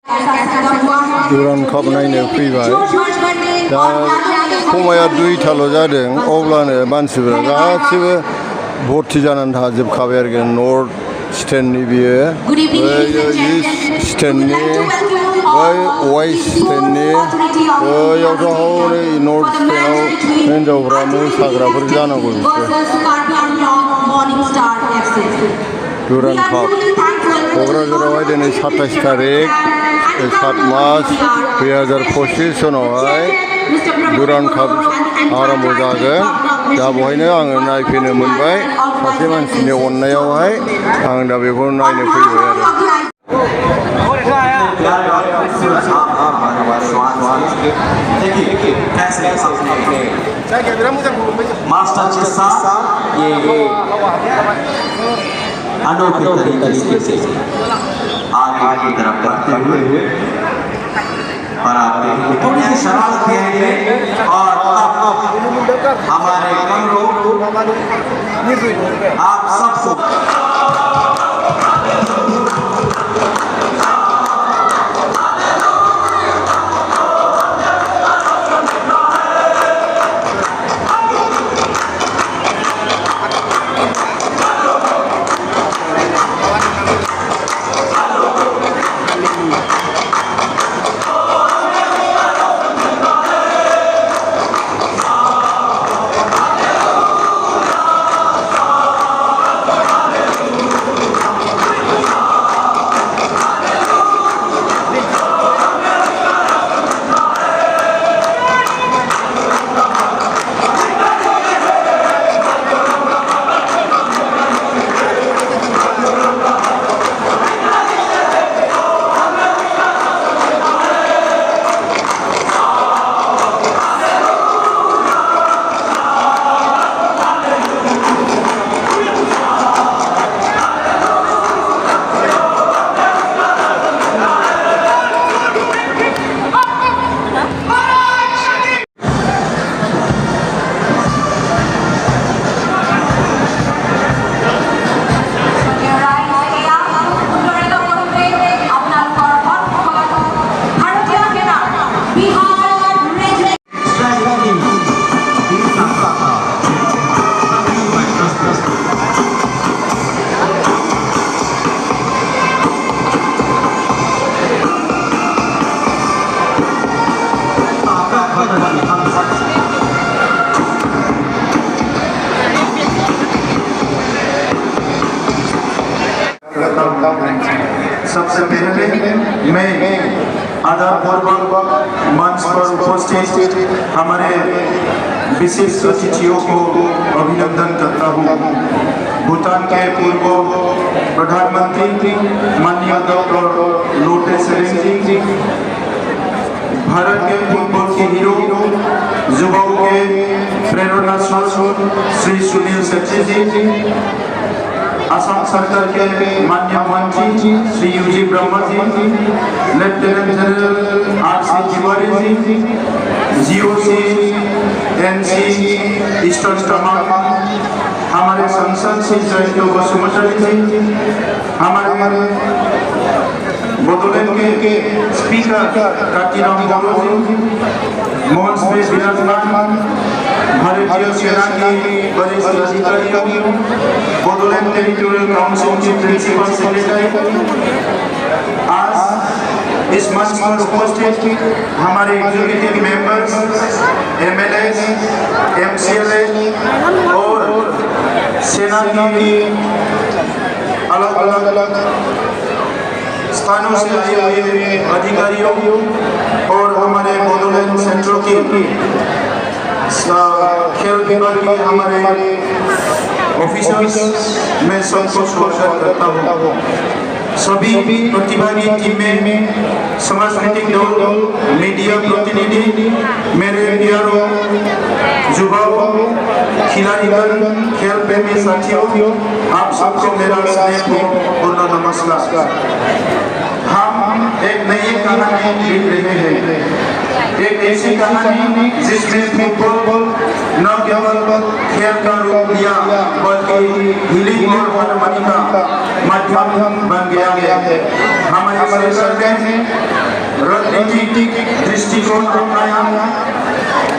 दुरान काप नायनो फैबाय दा समाया 2टाल' जादों अब्लानो मानसिफोरा गासिबो भर्ति जानानै थाजोबखाबाय आरोखि नर्थ स्टेन्डनि बियो इस्ट स्टेन्डनि बै वेस्ट स्टेन्डनि बैयावथ' हरै नर्थ स्टेन्डआव हिन्जावफ्रा मोसाग्राफोर जानांगौ दुरान काप क'क्राझारावहाय दिनै 27 तारिख 7 मार्च 2025 सनावहाय दुरान काप आरम्भ जागोन दा बेवहायनो आङो नायफैनो मोनबाय सासे मानसिनि अननायावहाय आं दा बेखौ नायनो फैबाय आरो मास्टर चिस्सा ये अनोखे तरीके से आगे की तरफ बढ़ते हुए और आपके थोड़ी सी शरारत किए और हमारे कमरों आप सबको सबसे पहले मैं आदरपूर्वक मंच पर उपस्थित हमारे विशेष अतिथियों को अभिनंदन करता हूँ। भूटान के पूर्व प्रधानमंत्री माननीय डॉक्टर लोटे शेरिंग जी, भारत के फुटबॉल के हीरो, युवाओं के प्रेरणा स्रोत श्री सुनील शेट्टी जी, असम सरकार के माननीय मंत्री Shri UG Brahma ji, lieutenant general RC. Tiwari ji, GOC NC eastern command, हमारे संसद श्री जयंत बसुमतारी जी, हमारे बोडोलैंड के स्पीकर कांटीराम गौरव जी, मंच में विराजमान भारतीय सेना की वरिष्ठ अधिकारियों, बोडोलैंड टेरिटोरियल काउंसिल की प्रिंसिपल सेक्रेटरी, आज इस मंच पर उपस्थित हमारे एग्जीक्यूटिव मेंबर्स, एमएलए, एमसीएलए और सेना की अलग-अलग स्थानों से आए हुए अधिकारियों और हमारे बोडोलैंड सेंटर की खेल विभाग के हमारे ऑफिसर्स मैं सबको स्वागत करता हूँ। सभी प्रतिभागी टीमें, सांस्कृतिक दल, मीडिया प्रतिनिधि, मेरे प्यारों युवाओं, खिलाड़ीगण, खेल प्रेमी साथियों, आप सबको मेरा स्नेहपूर्ण नमस्कार। हम एक नई कहानी लिख रहे हैं, एक ऐसी कहानी जिसमें फुटबॉल न केवल खेल का रूप लिया बल्कि हीलिंग और हार्मनी का माध्यम बन गया है। हमारे सरकार ने रणनीतिक दृष्टिकोण अपनाया,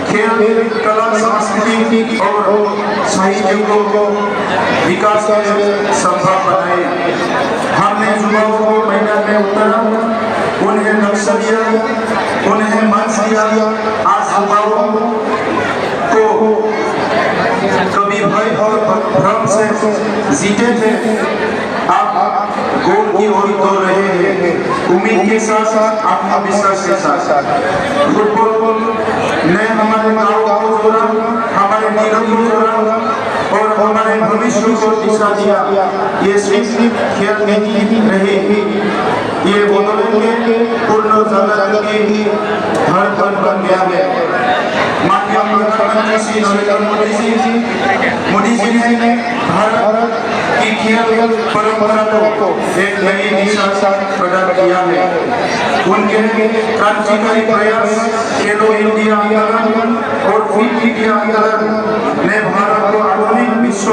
खेल कला संस्कृति और साहित्य को विकास के संभव बनाए। हमने युवाओं को मैदान में उतारा, उन्हें लक्ष्य दिया, उन्हें मंच दिया। आज युवाओं को कभी भय और भ्रम से जीते थे, आप गोल की ओर दौड़ रहे हैं, उम्मीद के साथ आत्मविश्वास के साथ। फुटबॉल ने हमारे गाँव को जोड़ा, हमारे नीरव को जोड़ा और हमारे भविष्य को दिशा दिया। ये सिर्फ खेल नहीं रहे, ये बदौलत के पूर्ण जगत की धड़कन बन गया है। माननीय प्रधानमंत्री श्री नरेंद्र मोदी जी ने भारत की खेल परंपरा को एक नई दिशा प्रदान किया है। उनके क्रांतिकारी प्रयास खेलो इंडिया आंदोलन और फिट इंडिया आंदोलन ने भारत को आधुनिक विश्व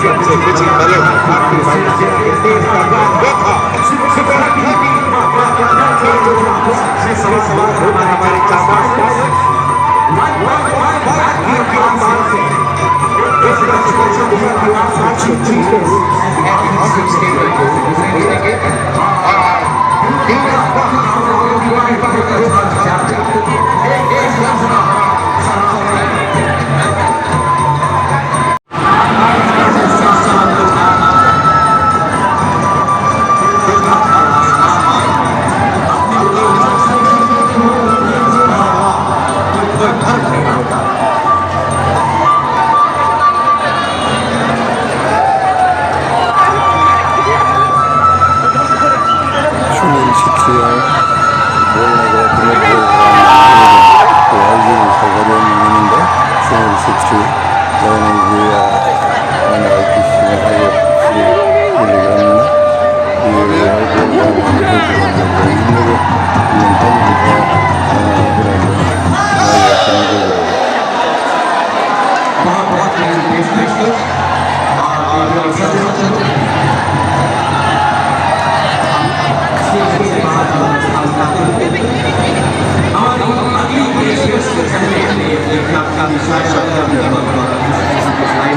सबसे कुछ ही पलों में आखिरी तेज का रात देखा सवाल होगा हमारे चाबाश सुनील छेत्रीया बल नायग्राफोरनि बल सावगारियाव नुनो मोनबाय सुनील छेत्री जायनिखिया आइपिसियावहाय गेलेग्रामोन बेयो बेवहाय बल गारनानै होबोदों बयनोबो मोनफा मोनफा होनांगौ नायग्राफोरनि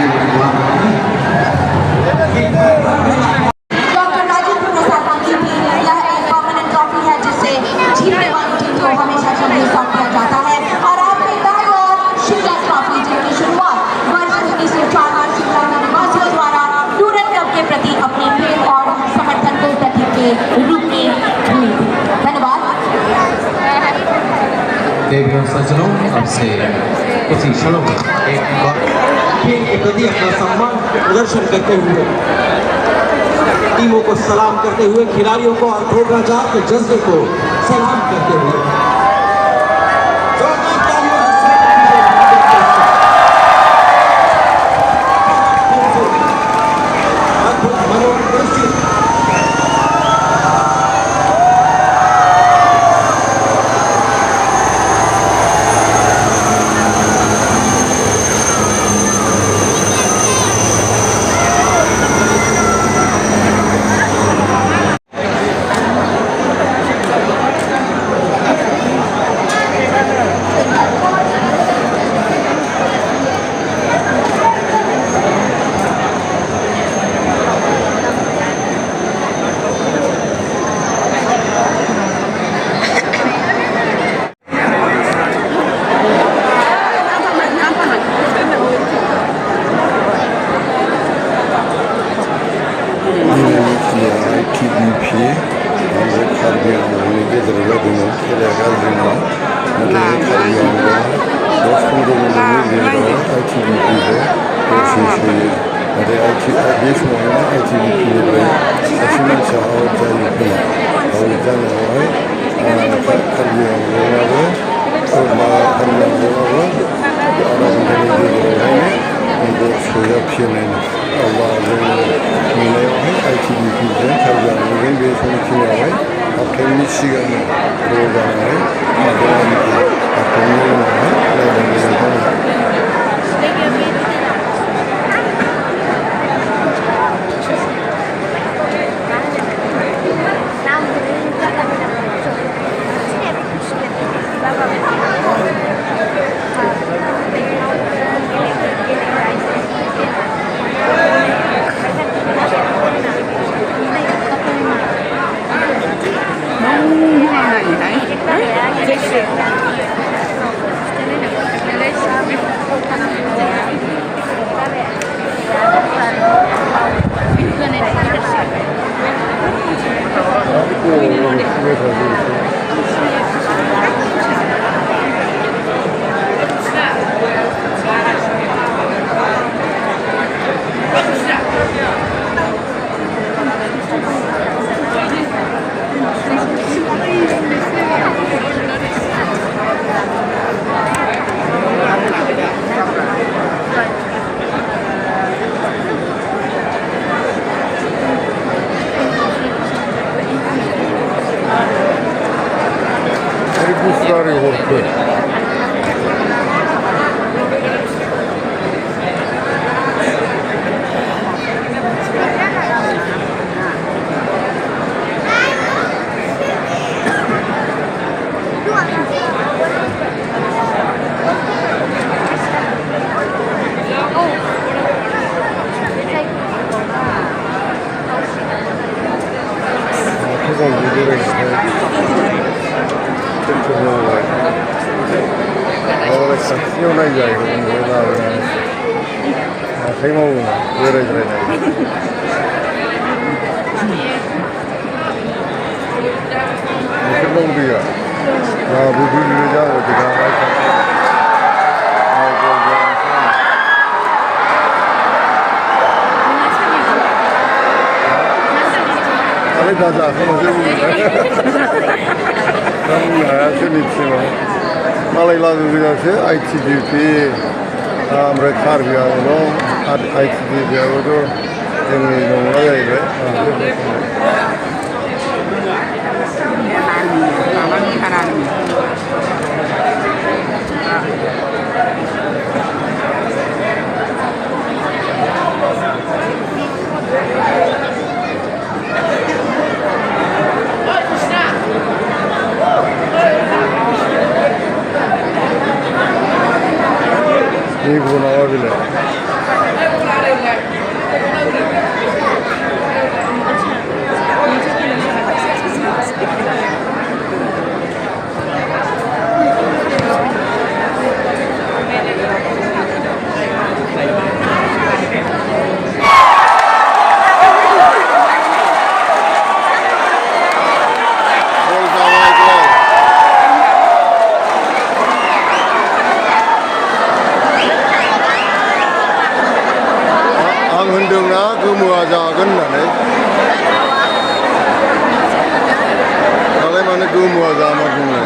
गेजेराव डॉक्टर राजेंद्र प्रसाद की भी यह एक परमानेंट ट्रॉफी है जिसे जीतने वाली टीम को हमेशा के लिए सौंपा जाता है और आपके दाएं ओर शिमला ट्रॉफी जिसकी शुरुआत वर्ष 1904 में शिमला के निवासियों द्वारा डूरन क्लब के प्रति अपने प्रेम और समर्थन को प्रतीक के रूप में हुई। धन्यवाद। देवियों सज्जनों अब से कुछ ही क्षणों में खेल के प्रति अपना सम्मान प्रदर्शन करते हुए टीमों को सलाम करते हुए खिलाड़ियों को और प्रोग्राम के जज्बे को सलाम करते हुए ITBP आरो कार्बि आंलंनि गेजेराव जादोंमोन खेलाया गाज्रि नङा नाथाय कार्बि आंलंआ 10-15 मिनिटनि गेजेराव ITBPखौ दरसे सोयो नाथाय बे समावनो ITBPनिफ्राय सासे मानसिया आउट जायो खोमा आउट जानायावहाय कार्बि आंलंआबो आधा घन्टानि गेजेरावहायनो गल सोजाफिनो अब्ला जोङो नुनायावहाय ITBPजों कार्बि आंलंजों बे समखिनियावहाय हाफ टाइमनि सिगांनो गल जानानै थादों हाफ टाइमनि उनावहाय नायनानै नोंथांमोना जाहैगौमोन बे लाबोनानै आखाइ मावो बोरायद्रायनाय नोंसोर दं दैया जोंहाबो दुगैनो जाबोदो दा आरो दा जाखांनासो बुंबाय दा बुंनो हाया सोरनिसिमाव मालाय लागो गोजासो ITBP ओमफ्राय कार्बि आंलं ITBP आबोथ' जोंनि नंला जाहैबाय Ibu nawa bila. आं होनदोंना गोमोआ जागोन होननानै दालाय मानो गोमोआ जामा बुङो